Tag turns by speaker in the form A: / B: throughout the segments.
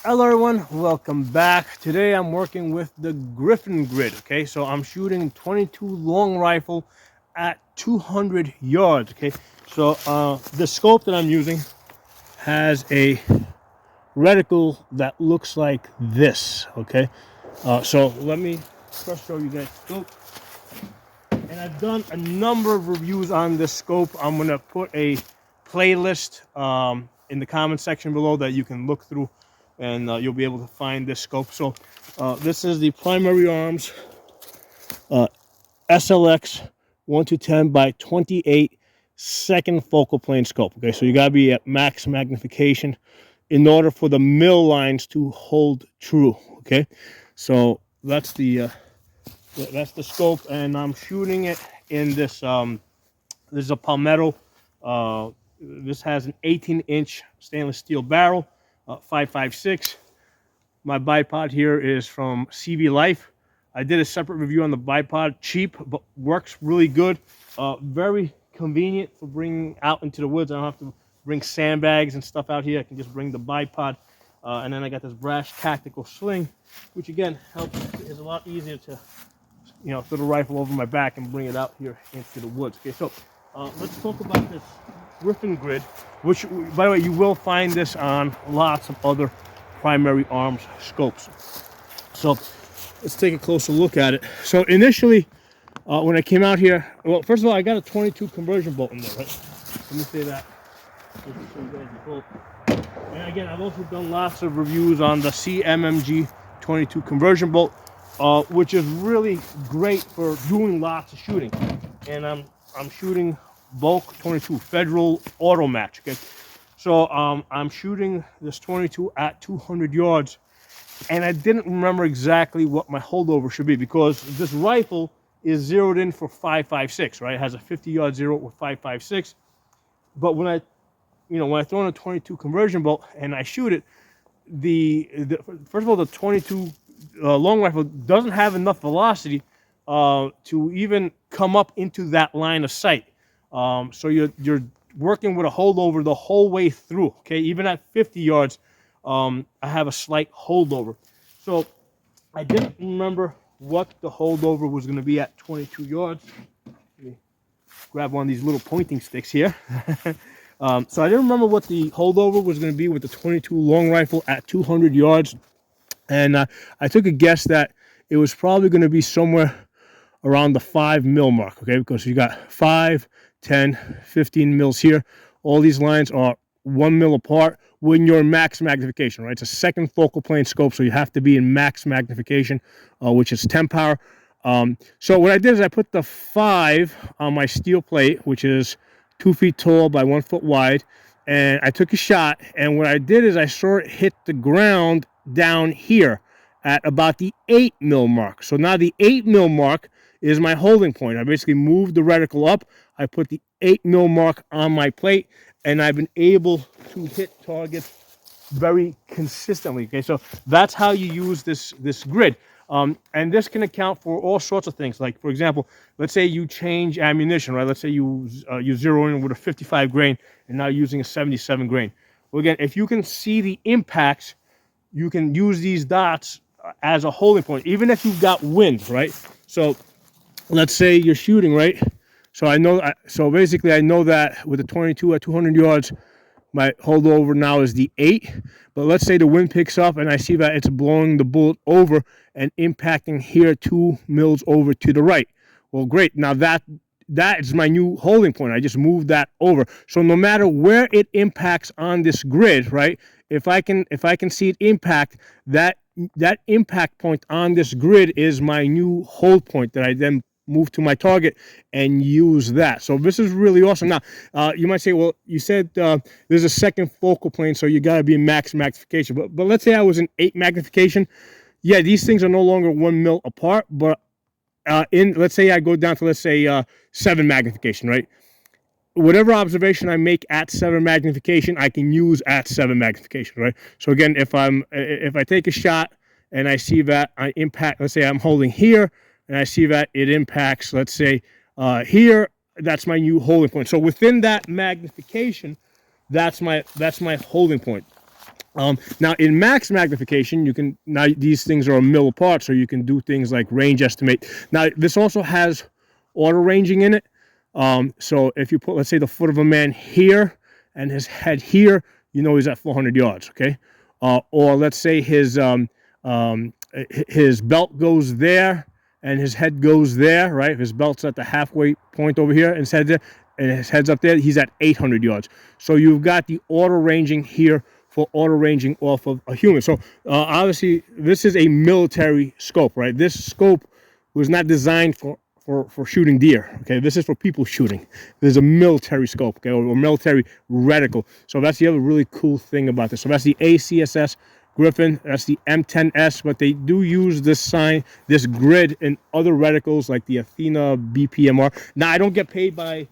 A: Hello everyone, welcome back. Today I'm working with the Griffin grid, okay? So I'm shooting 22 long rifle at 200 yards, okay? So the scope that I'm using has a reticle that looks like this, okay? So let me first show you guys the scope. And I've done a number of reviews on this scope. I'm gonna put a playlist in the comment section below that you can look through, and you'll be able to find this scope. So this is the Primary Arms SLX 1 to 10 by 28 second focal plane scope. Okay, so you gotta be at max magnification in order for the mill lines to hold true. Okay, so that's the scope, and I'm shooting it in this. This is a Palmetto. This has an 18-inch stainless steel barrel, 5.56. My bipod here is from CV Life. I did a separate review on the bipod. Cheap, but works really good. Very convenient for bringing out into the woods. I don't have to bring sandbags and stuff out here. I can just bring the bipod. And then I got this brass tactical sling, which again helps. It's a lot easier to, throw the rifle over my back and bring it out here into the woods. Okay, so let's talk about this Griffin grid, which, by the way, you will find this on lots of other primary arms scopes. So let's take a closer look at it. So initially, when I came out here, well, first of all, I got a 22 conversion bolt in there, right? Let me say that. Just to show you guys the bolt. And again, I've also done lots of reviews on the CMMG 22 conversion bolt, which is really great for doing lots of shooting. And I'm shooting bulk 22 federal auto match. Okay, so I'm shooting this 22 at 200 yards, and I didn't remember exactly what my holdover should be because this rifle is zeroed in for 5.56, right? It has a 50-yard zero with 5.56. But when I throw in a 22 conversion bolt and I shoot it, the first of all, the 22 long rifle doesn't have enough velocity to even come up into that line of sight. So you're working with a holdover the whole way through. Okay, even at 50 yards, I have a slight holdover. So I didn't remember what the holdover was going to be at 22 yards. Let me grab one of these little pointing sticks here. So I didn't remember what the holdover was going to be with the 22 long rifle at 200 yards. And I took a guess that it was probably going to be somewhere around the 5 mil mark, okay? Because you got 5, 10, 15 mils here. All these lines are 1 mil apart when you're in max magnification, right? It's a second focal plane scope, so you have to be in max magnification, which is 10 power. So what I did is I put the 5 on my steel plate, which is 2 feet tall by 1 foot wide, and I took a shot, and what I did is I saw it hit the ground down here at about the 8 mil mark. So now the 8 mil mark is my holding point. I basically moved the reticle up. I put the 8 mil mark on my plate, and I've been able to hit targets very consistently. Okay, so that's how you use this grid. And this can account for all sorts of things. Like, for example, let's say you change ammunition, right? Let's say you zero in with a 55 grain and now using a 77 grain. Well, again, if you can see the impacts, you can use these dots as a holding point, even if you've got wind, right? So let's say you're shooting, right? So so basically I know that with the 22 at 200 yards, my holdover now is the 8. But let's say the wind picks up and I see that it's blowing the bullet over and impacting here 2 mils over to the right. Well, great. Now that is my new holding point. I just moved that over. So no matter where it impacts on this grid, right? If I can see it impact, that impact point on this grid is my new hold point that I then move to my target and use that. So this is really awesome. Now, you might say, well, you said there's a second focal plane, so you got to be in max magnification. But let's say I was in 8 magnification. Yeah, these things are no longer 1 mil apart, but let's say I go down to, let's say, 7 magnification, right? Whatever observation I make at 7 magnification, I can use at 7 magnification, right? So again, if I take a shot and I see that I impact, let's say I'm holding here, and I see that it impacts, let's say, here, that's my new holding point. So within that magnification, that's my holding point. Now in max magnification, you can, now these things are a mil apart, so you can do things like range estimate. Now this also has auto ranging in it. So if you put, let's say, the foot of a man here and his head here, you know he's at 400 yards, okay? Or let's say his belt goes there and his head goes there, right? If his belt's at the halfway point over here and his head there, and his head's up there, he's at 800 yards. So you've got the auto ranging here for auto ranging off of a human. So obviously, this is a military scope, right? This scope was not designed for shooting deer. Okay, this is for people shooting. There's a military scope, okay, or military reticle. So that's the other really cool thing about this. So that's the ACSS Griffin. That's the M10S, but they do use this sign, this grid, in other reticles like the Athena BPMR. Now I don't get paid by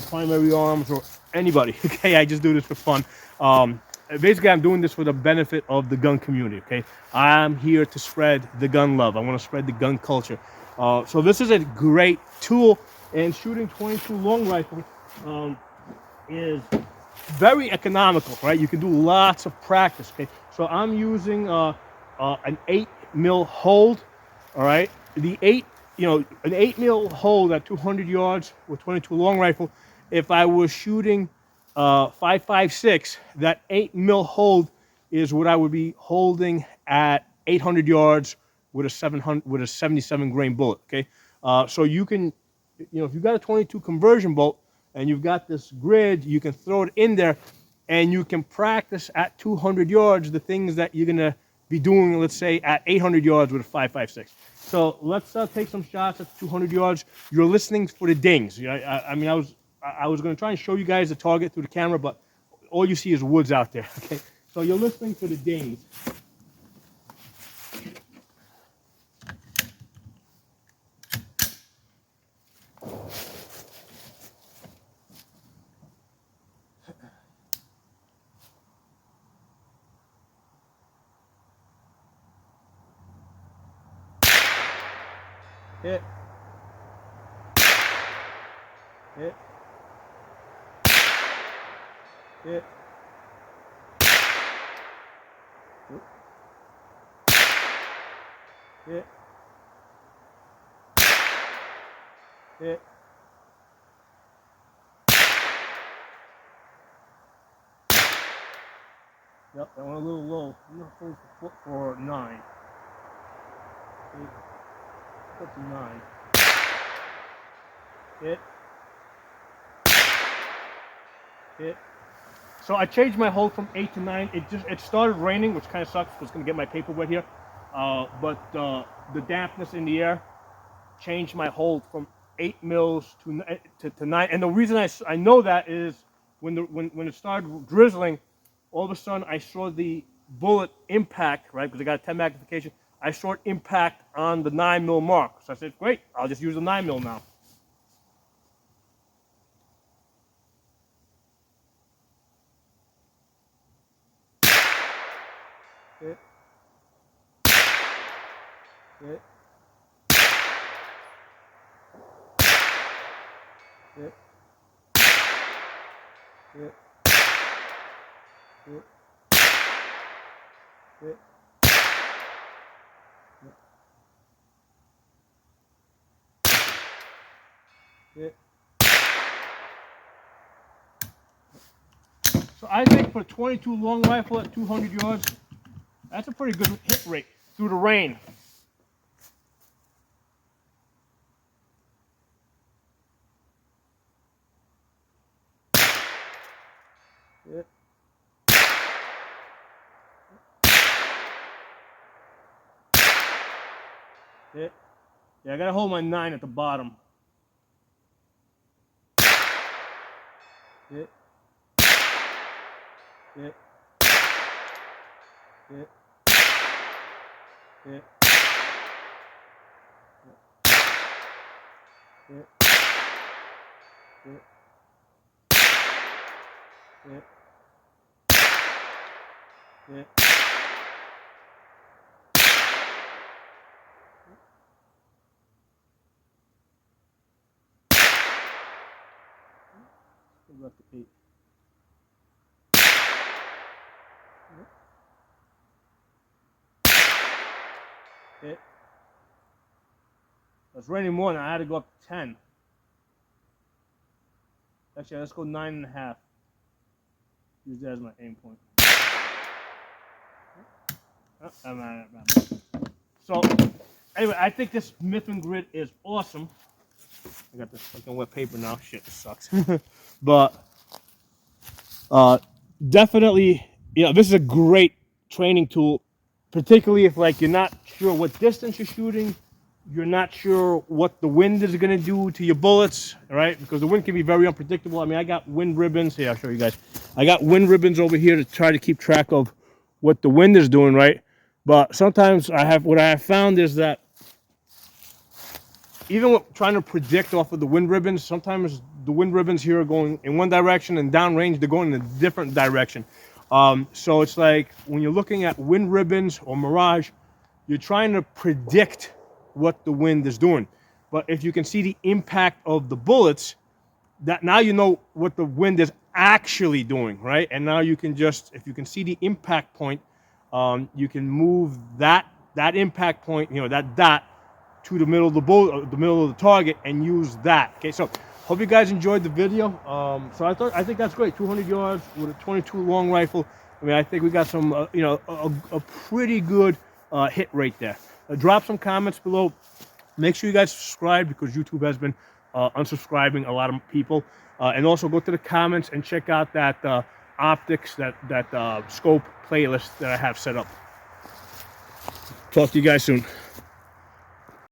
A: Primary Arms or anybody. Okay, I just do this for fun. Basically, I'm doing this for the benefit of the gun community. Okay, I'm here to spread the gun love. I want to spread the gun culture. So this is a great tool, and shooting 22 long rifle is very economical, right? You can do lots of practice. Okay, so I'm using an 8 mil hold. All right, the an 8 mil hold at 200 yards with 22 long rifle. If I was shooting 5.56, that 8 mil hold is what I would be holding at 800 yards with a 77 grain bullet. Okay, so you can, if you've got a 22 conversion bolt and you've got this grid, you can throw it in there, and you can practice at 200 yards the things that you're gonna be doing, let's say, at 800 yards with a 5.56. So let's take some shots at 200 yards. You're listening for the dings. I mean, I was going to try and show you guys the target through the camera, but all you see is woods out there. Okay, so you're listening for the dings. Hit. Hit. Hit. Hit. Hit. Yep, that went a little low. I'm going to hold the foot for 9. 59. Hit. Hit. So I changed my hold from 8 to 9. It started raining, which kind of sucks. I was going to get my paper wet here. But the dampness in the air changed my hold from 8 mils to 9. And the reason I know that is when it started drizzling, all of a sudden I saw the bullet impact, right? Because I got a 10 magnification. I saw it impact on the 9 mil mark. So I said, great, I'll just use the 9 mil now. Hit. Hit. Hit. Hit. Hit. Hit. Hit. So I think for a 22 long rifle at 200 yards, that's a pretty good hit rate through the rain. Hit. Hit. Yeah, I gotta hold my 9 at the bottom. Hit. Hit. Hit. Hit. Hit. Hit. Hit. Hit. Left to 8. It was raining more, and I had to go up to 10. Actually, let's go 9.5. Use that as my aim point. So, anyway, I think this Griffin grid is awesome. I got this fucking wet paper now. Shit, this sucks. But definitely, this is a great training tool, particularly if like you're not sure what distance you're shooting, you're not sure what the wind is going to do to your bullets, right? Because the wind can be very unpredictable. I mean, I got wind ribbons. Here, I'll show you guys. I got wind ribbons over here to try to keep track of what the wind is doing, right? But sometimes what I have found is that even with trying to predict off of the wind ribbons, sometimes the wind ribbons here are going in one direction, and downrange they're going in a different direction. So it's like when you're looking at wind ribbons or mirage, you're trying to predict what the wind is doing. But if you can see the impact of the bullets, that now you know what the wind is actually doing, right? And now you can just, if you can see the impact point, you can move that impact point, that dot, to the middle of the bullet, the middle of the target, and use that. Okay, so hope you guys enjoyed the video. So I think that's great. 200 yards with a 22 long rifle. I mean, I think we got some, a pretty good hit rate there. Drop some comments below. Make sure you guys subscribe, because YouTube has been unsubscribing a lot of people. And also go to the comments and check out that optics, that scope playlist that I have set up. Talk to you guys soon.